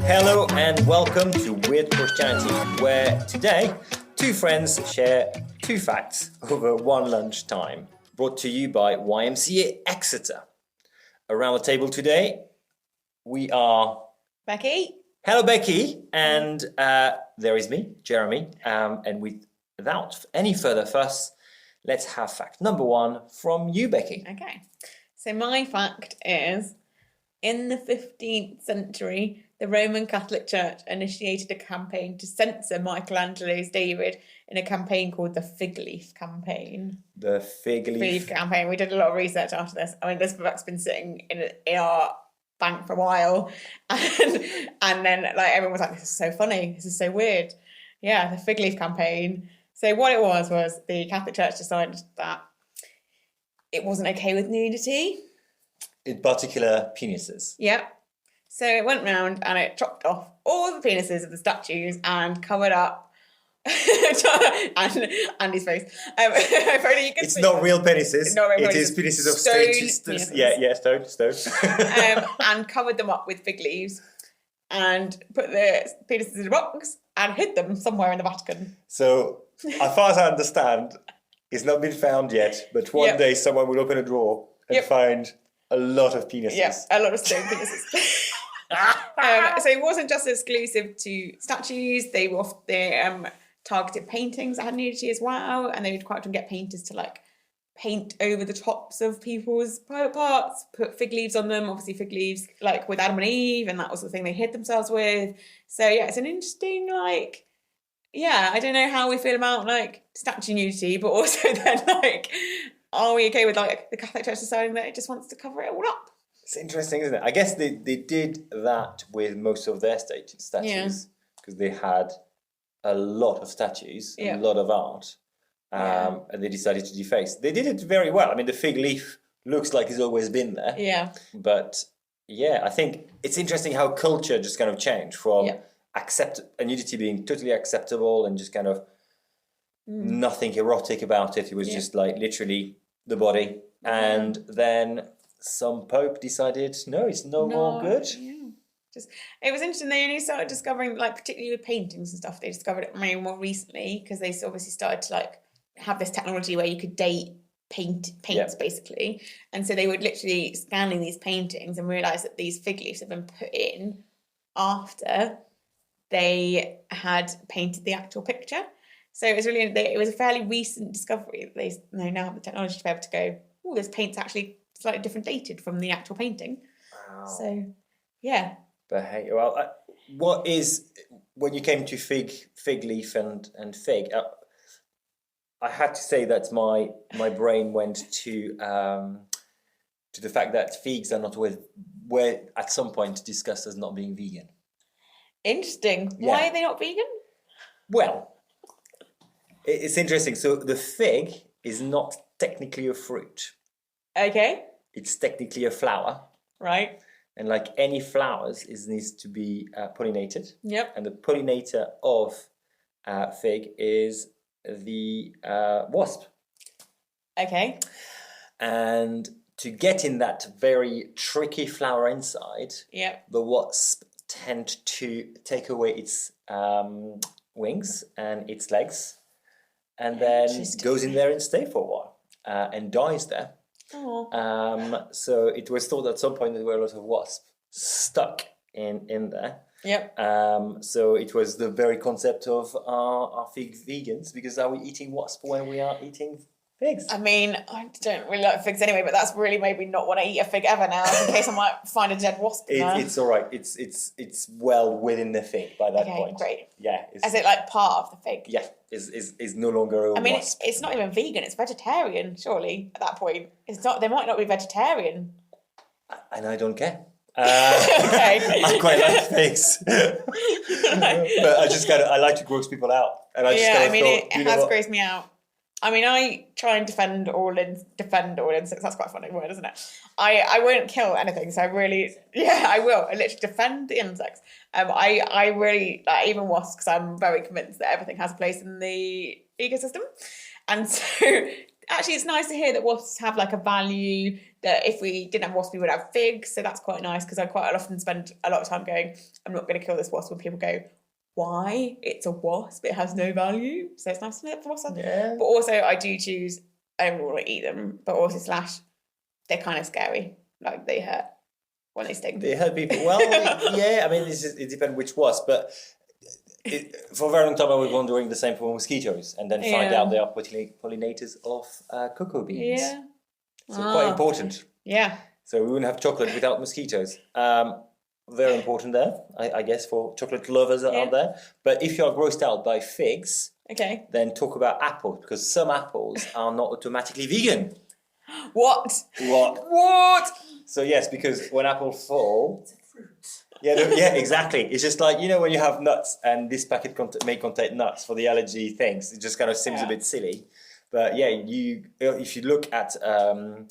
Hello and welcome to Weird Christianity, where today two friends share two facts over one lunchtime, brought to you by YMCA Exeter. Around the table today, we are Becky. Hello, Becky, and there is me, Jeremy, and without any further fuss, let's have fact number one from you, Becky. Okay, so my fact is, in the 15th century, the Roman Catholic Church initiated a campaign to censor Michelangelo's David in a campaign called the Fig Leaf Campaign. The Fig Leaf Campaign. We did a lot of research after this. I mean, this book's been sitting in our bank for a while, and then like everyone was like, "This is so funny. This is so weird." Yeah, the Fig Leaf Campaign. So what it was the Catholic Church decided that it wasn't okay with nudity. In particular, penises. Yep. So it went round and it chopped off all the penises of the statues and covered up Andy's face. It's not real penises. It is penises of stone. Yeah, stone. And covered them up with fig leaves and put the penises in a box and hid them somewhere in the Vatican. So, as far as I understand, it's not been found yet, but one day someone will open a drawer and find a lot of penises. Yes, a lot of stone penises. So it wasn't just exclusive to statues. They targeted paintings that had nudity as well, and they would quite often get painters to like paint over the tops of people's private parts, put fig leaves on them. Obviously, fig leaves like with Adam and Eve, and that was the thing they hid themselves with. So yeah, it's an interesting I don't know how we feel about like statue nudity, but also then like, are we okay with like the Catholic Church deciding that it just wants to cover it all up? It's interesting, isn't it? I guess they did that with most of their statues because they had a lot of statues, a lot of art, and they decided to deface. They did it very well. I mean, the fig leaf looks like it's always been there. Yeah. But yeah, I think it's interesting how culture just kind of changed from nudity being totally acceptable and just kind of nothing erotic about it. It was just like literally the body. And then some pope decided, no, it's no more good. Yeah. It was interesting. They only started discovering, like, particularly with paintings and stuff, they discovered it maybe more recently because they obviously started to like have this technology where you could date paints basically, and so they would literally scanning these paintings and realise that these fig leaves had been put in after they had painted the actual picture. So it was it was a fairly recent discovery that they now have the technology to be able to go, oh, this paint's actually slightly different dated from the actual painting. Wow. So, yeah. But hey, well, what is, when you came to fig leaf and fig, I had to say that my brain went to the fact that figs are not were at some point discussed as not being vegan. Interesting. Yeah. Why are they not vegan? Well, it's interesting. So the fig is not technically a fruit. Okay. It's technically a flower. Right. And like any flowers, it needs to be pollinated. Yep. And the pollinator of fig is the wasp. Okay. And to get in that very tricky flower inside, the wasp tend to take away its wings and its legs, and then goes in there and stay for a while and dies there. So it was thought at some point there were a lot of wasps stuck in there. Yep. So it was the very concept of are fig vegans, because are we eating wasp when we are eating figs? I mean, I don't really like figs anyway, but that's really made me not want to eat a fig ever now, in case I might find a dead wasp in there. It's all right. It's well within the fig by that point. Great. Yeah. Is it like part of the fig? Yeah. Is no longer a wasp. It's not even vegan. It's vegetarian. Surely at that point, it's not. They might not be vegetarian. And I don't care. Okay. I quite like figs, but I like to gross people out, and I just it has grossed me out. I mean, I try and defend all insects. That's quite a funny word, isn't it? I won't kill anything, so I will. I literally defend the insects. I really like even wasps, because I'm very convinced that everything has a place in the ecosystem, and so actually, it's nice to hear that wasps have like a value, that if we didn't have wasps, we would have figs. So that's quite nice, because I quite often spend a lot of time going, I'm not going to kill this wasp, when people go, why? It's a wasp, it has no value. So it's nice to know that for wasps. Yeah. But also I do choose, I don't want to eat them, but also / they're kind of scary. Like they hurt when they sting. They hurt people. Well, yeah, I mean, it depends which wasp, but for a very long time I was wondering the same for mosquitoes, and then find out they are pollinators of cocoa beans. Yeah. So quite important. Yeah. So we wouldn't have chocolate without mosquitoes. Very important there, I guess, for chocolate lovers out there. But if you're grossed out by figs, then talk about apples, because some apples are not automatically vegan. What? So yes, because when apples fall... It's a fruit. Yeah, exactly. It's just like, when you have nuts, and this packet may contain nuts for the allergy things. It just kind of seems a bit silly. But yeah, if you look at a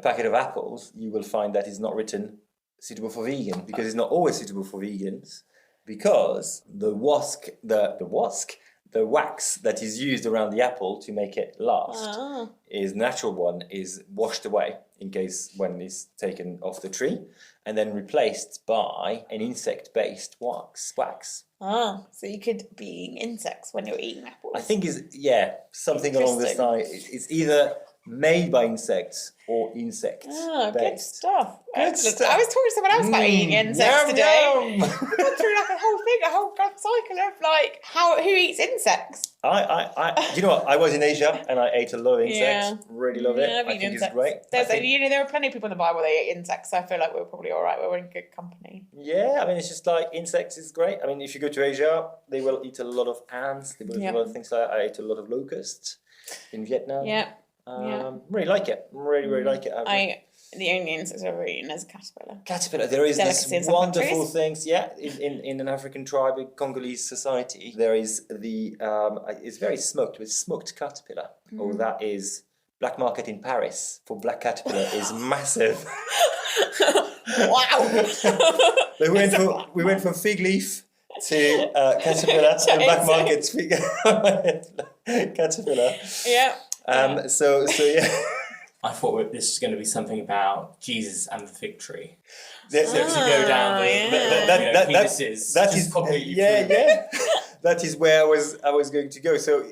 packet of apples, you will find that it's not written suitable for vegan, because it's not always suitable for vegans, because the wax that is used around the apple to make it last is natural one, is washed away in case when it's taken off the tree, and then replaced by an insect-based wax. So you could be eating insects when you're eating apples. I think something along this line. It's either made by insects or insects. Good stuff. I was talking to someone else about eating insects today. We've gone through like a whole cycle of like who eats insects. I was in Asia and I ate a lot of insects. Really love it. I think it's great. There are plenty of people in the Bible that eat insects, so I feel like we're probably all right. We're in good company. Yeah, I mean, it's just like insects is great. I mean, if you go to Asia, they will eat a lot of ants. They will eat a lot of things like I ate a lot of locusts in Vietnam. Yeah. Really like it. Really like it. The only insects I've ever eaten is a caterpillar. There is this wonderful things. Yeah, in an African tribe, in Congolese society, there is it's very smoked, with smoked caterpillar. Oh, that is black market in Paris for black caterpillar is massive. Wow. We went from fig leaf to caterpillar and black market caterpillar. Yeah. So yeah. I thought this was going to be something about Jesus and the fig tree. To go down that is completely that is where I was going to go. So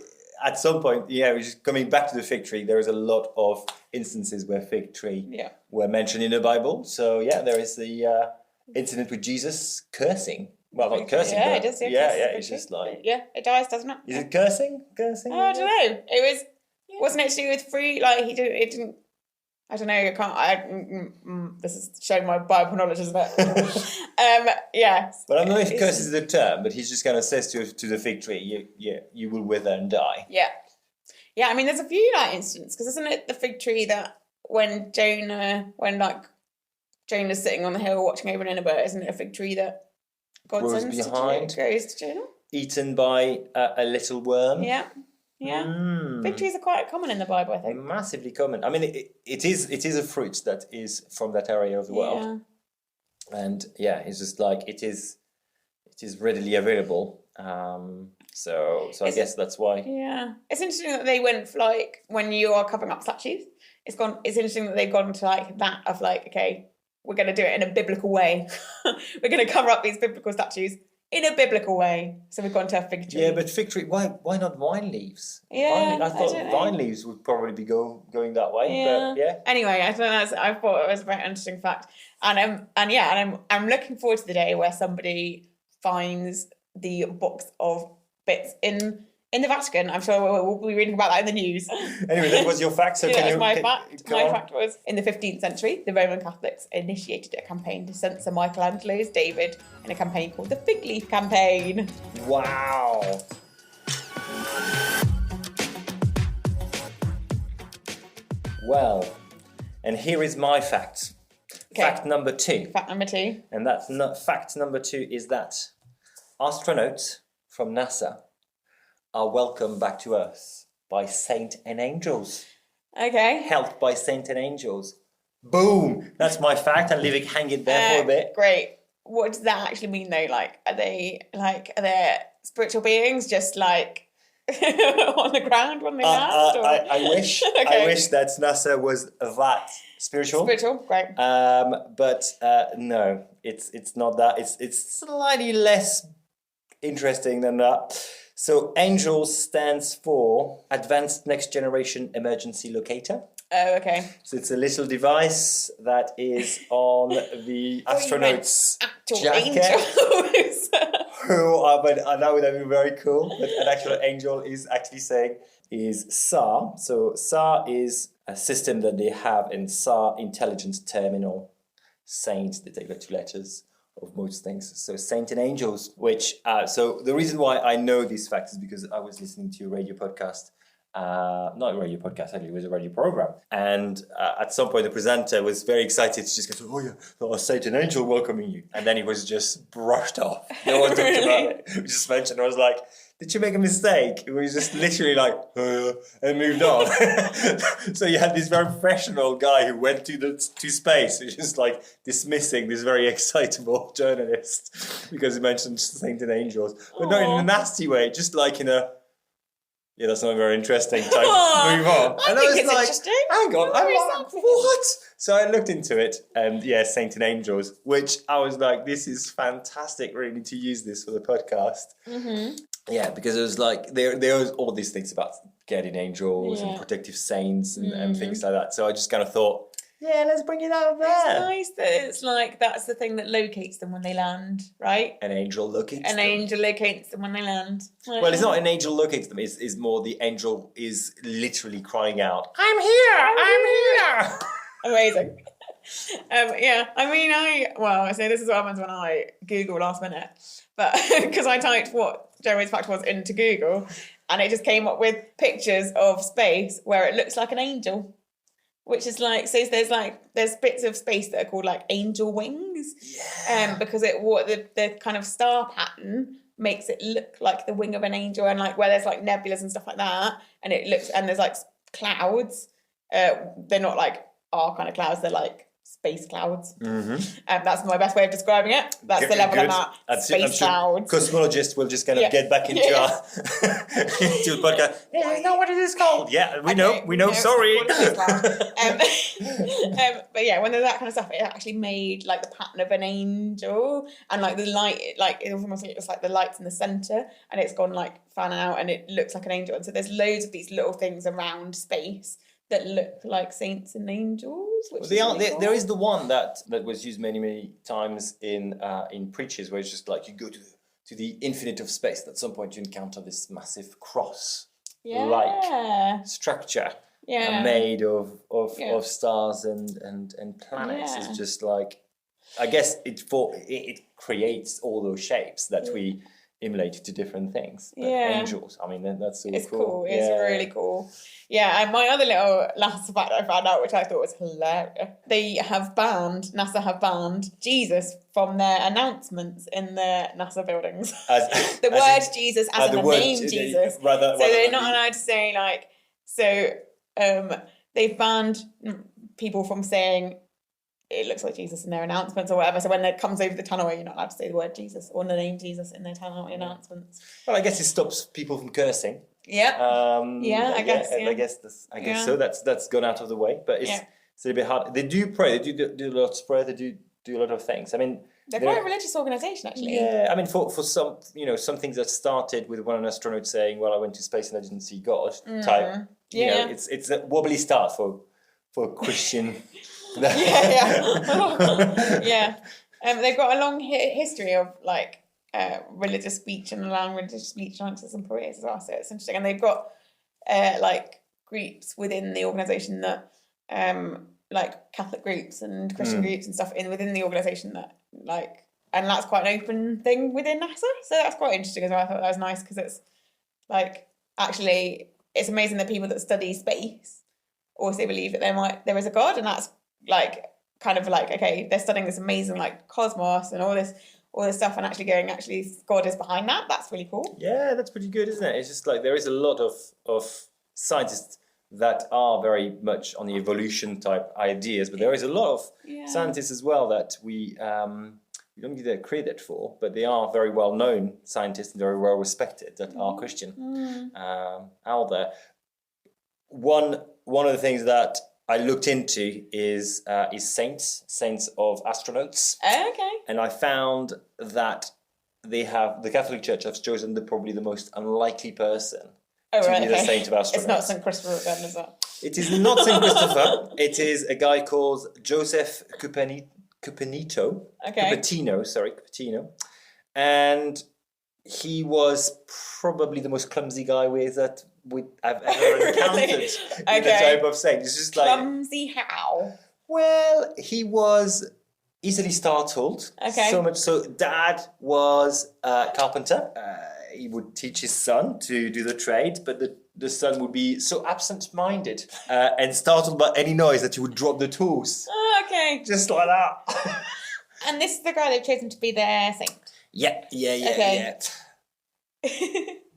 at some point, just coming back to the fig tree, there is a lot of instances where fig tree were mentioned in the Bible. So there is the incident with Jesus cursing. Well, not cursing. Yeah, it does. It's just like it dies, doesn't it? Is it cursing? Oh, I don't know. It was. Wasn't it to do with fruit? Like it didn't. I don't know. I can't. This is showing my Bible knowledge, isn't it? Yes. But I don't know if curse is the term, but he's just kind of says to the fig tree, you will wither and die. Yeah. Yeah. I mean, there's a few instances, because isn't it the fig tree that when Jonah's sitting on the hill watching over Nineveh, isn't it a fig tree that God sends behind, goes to Jonah? Eaten by a little worm. Yeah. Yeah, fig trees are quite common in the Bible, I think. Massively common. I mean, it is a fruit that is from that area of the world, and it's just like it is readily available. So I guess that's why. Yeah, it's interesting that they went for like when you are covering up statues. It's interesting that they've gone to like that of like, okay, we're going to do it in a biblical way. We're going to cover up these biblical statues in a biblical way. So we've gone to a fig tree. Yeah, but fig tree, why not vine leaves? Yeah, I thought vine leaves would probably be going that way. Yeah. But Anyway, I thought it was a very interesting fact. And I'm looking forward to the day where somebody finds the box of bits in the Vatican. I'm sure we'll be reading about that in the news. Anyway, that was your fact. So my fact was, in the 15th century, the Roman Catholics initiated a campaign to censor Michelangelo's David in a campaign called the Fig Leaf Campaign. Wow. Well, and here is my fact. Okay. Fact number 2. And fact number 2 is that astronauts from NASA are welcomed back to Earth by saints and angels. Okay. Helped by saints and angels. Boom! That's my fact. I'll leave it hanging there for a bit. Great. What does that actually mean though? Like, are they spiritual beings? Just like on the ground when they land? I wish. Okay. I wish that NASA was that spiritual. Great. But no, it's not that. It's slightly less interesting than that. So ANGEL stands for Advanced Next Generation Emergency Locator. Oh, okay. So it's a little device that is on the astronauts' jacket. That would have been very cool. But an actual angel is actually saying is SAR. So SAR is a system that they have in SAR, Intelligence Terminal. Saint, they take the 2 letters of most things. So Saint and Angels, which, so the reason why I know these facts is because I was listening to a radio podcast. Not a radio podcast, actually, it was a radio program. And at some point, the presenter was very excited to just go, oh yeah, Saint and Angel welcoming you. And then he was just brushed off. No one talked about it. We just mentioned, I was like, did you make a mistake? It was just literally like, and moved on. So you had this very professional guy who went to space, who's just like dismissing this very excitable journalist because he mentioned Saint and Angels. But not in a nasty way, just like in a, yeah, that's not very interesting. Type. Move on. I think it's interesting. Hang on, I'm like, what? So I looked into it, and yeah, Saint and Angels, which I was like, this is fantastic, really, to use this for the podcast. Mm-hmm. Yeah, because it was like, there was all these things about guardian angels and protective saints and things like that. So I just kind of thought, yeah, let's bring it out there. It's nice that it's like, that's the thing that locates them when they land, right? An angel locates them. An angel locates them when they land. Well, it's not an angel locates them, it's more the angel is literally crying out, I'm here! Amazing. Yeah, I mean, I say this is what happens when I Google last minute, but because I typed what Jeremy's fact was into Google, and it just came up with pictures of space where it looks like an angel. Which is like, so there's bits of space that are called like angel wings, because the kind of star pattern makes it look like the wing of an angel, and like where there's like nebulas and stuff like that, and there's like clouds. They're not like our kind of clouds; they're like space clouds. Mm-hmm. That's my best way of describing it. That's the level I'm at. Space clouds. Cosmologists will just kind of get back into our into the podcast. Yeah, I know what it is called. Yeah, we know. Sorry. But yeah, when there's that kind of stuff, it actually made like the pattern of an angel, and like the light, like it almost looks like the light's in the center, and it's gone like fan out, and it looks like an angel. And so there's loads of these little things around space that look like saints and angels. There is the one that was used many times in preaches, where it's just like you go to the infinite of space. At some point, you encounter this massive cross-like structure made of stars and planets. It's just like, I guess it creates all those shapes that we emulate to different things. But angels, I mean, that's so cool. It's really cool. Yeah, and my other little last fact I found out, which I thought was hilarious, NASA have banned Jesus from their announcents in their NASA buildings. The word Jesus as in the name Jesus. So they're not allowed to say like, they've banned people from saying it looks like Jesus in their announcements or whatever. So when it comes over the tunnel, you're not allowed to say the word Jesus or the name Jesus in their tunnel announcements. Well, I guess it stops people from cursing. Yeah. I guess. I guess so. That's gone out of the way, but it's a bit hard. They do pray. They do a lot of prayer. They do a lot of things. I mean, they're quite a religious organisation, actually. Yeah, I mean, for some, some things that started with one astronaut saying, "Well, I went to space and I didn't see God." Type. Yeah. It's a wobbly start for a Christian. Yeah. They've got a long history of like religious speech and allowing religious speech amongst some parades as well. So it's interesting, and they've got like groups within the organisation that like Catholic groups and Christian groups and stuff within the organisation that like, and that's quite an open thing within NASA. So that's quite interesting as well. I thought that was nice because it's like actually it's amazing that people that study space also believe that there is a God, and that's like kind of like, okay, they're studying this amazing like cosmos and all this stuff, and actually God is behind that. That's really cool. Yeah, that's pretty good, isn't it? It's just like there is a lot of scientists that are very much on the evolution type ideas, but there is a lot of scientists as well that we you don't give their credit for, but they are very well known scientists and very well respected that are Christian out there. One of the things that I looked into is saints of astronauts. Okay. And I found that the Catholic Church has chosen probably the most unlikely person to be the saint of astronauts. It's not St. Christopher then, is it? It is not St. Christopher. It is a guy called Joseph Cupertino. Cupertino. And he was probably the most clumsy guy I've ever encountered. With the type of saint. It's just clumsy how? Well, he was easily startled. Okay. So much so, Dad was a carpenter. He would teach his son to do the trade, but the son would be so absent-minded and startled by any noise that he would drop the tools. Oh, okay. Just like that. And this is the guy they've chosen to be their saint? Yeah. Okay.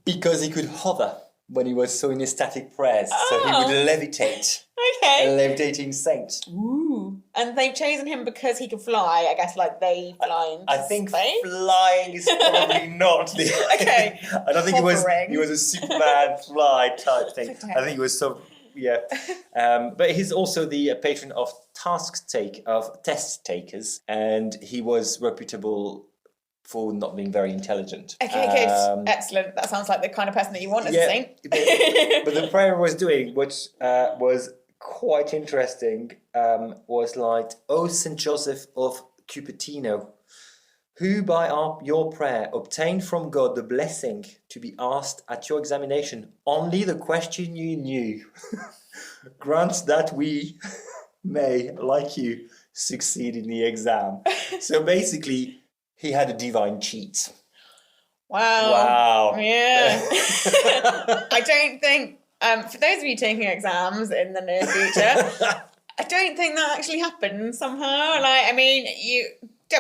Because he could hover when he was so in ecstatic prayers. So he would levitate. Okay. A levitating saint. Ooh. And they've chosen him because he can fly, I guess, like they fly into I think space? flying is probably not the... Okay. I don't think he was a Superman fly type thing. I think he was so... Yeah. But he's also the patron of test takers, and he was reputable for not being very intelligent. Okay, good. Excellent. That sounds like the kind of person that you want as a saint. But the prayer I was doing, which was quite interesting, was like, "O Saint Joseph of Cupertino, who by your prayer obtained from God the blessing to be asked at your examination only the question you knew, grant that we may, like you, succeed in the exam." So basically, he had a divine cheat. Wow. Yeah. I don't think, for those of you taking exams in the near future, I don't think that actually happened somehow. Like, I mean, you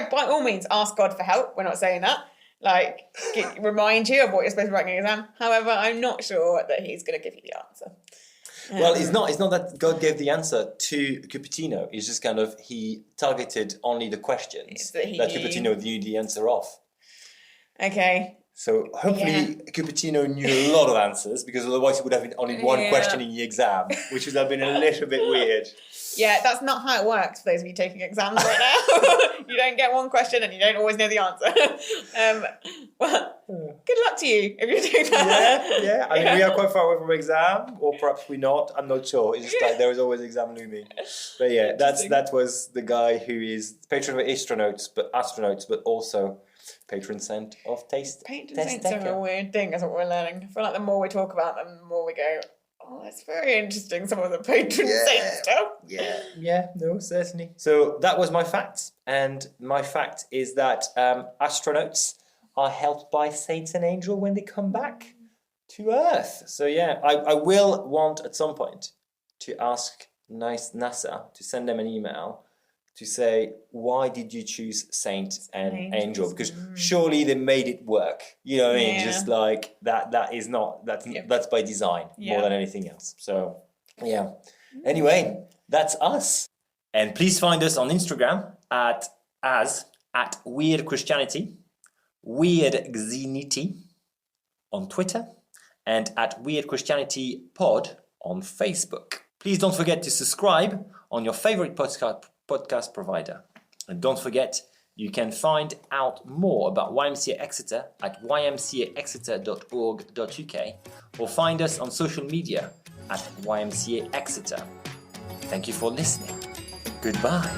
by all means ask God for help. We're not saying that. Like, remind you of what you're supposed to be writing in an exam. However, I'm not sure that he's going to give you the answer. Well, it's not that God gave the answer to Cupertino. It's just kind of he targeted only the questions that Cupertino knew the answer of. Okay. So hopefully Cupertino knew a lot of answers, because otherwise it would have been only one question in the exam, which would have been a little bit weird. Yeah, that's not how it works for those of you taking exams right now. You don't get one question and you don't always know the answer. Well, good luck to you if you're doing that. Yeah. I mean, we are quite far away from exam, or perhaps we're not. I'm not sure. It's just like there is always exam looming. But yeah, that was the guy who is patron of astronauts, but also patron saint of taste. Patron saints are a weird thing, that's what we're learning. I feel like the more we talk about them, the more we go, oh, that's very interesting, some of the patron saint stuff. Yeah, no, certainly. So that was my fact. And my fact is that astronauts are helped by saints and angels when they come back to Earth. So yeah, I will want at some point to ask NASA to send them an email to say, why did you choose saint and angel? Because surely they made it work. You know what I mean? Just like that's by design more than anything else. So yeah. Anyway, that's us. And please find us on Instagram at Weird Christianity, Weird Xenity on Twitter, and at Weird Christianity Pod on Facebook. Please don't forget to subscribe on your favorite podcast provider. And don't forget, you can find out more about YMCA Exeter at ymcaexeter.org.uk or find us on social media at YMCA Exeter. Thank you for listening. Goodbye.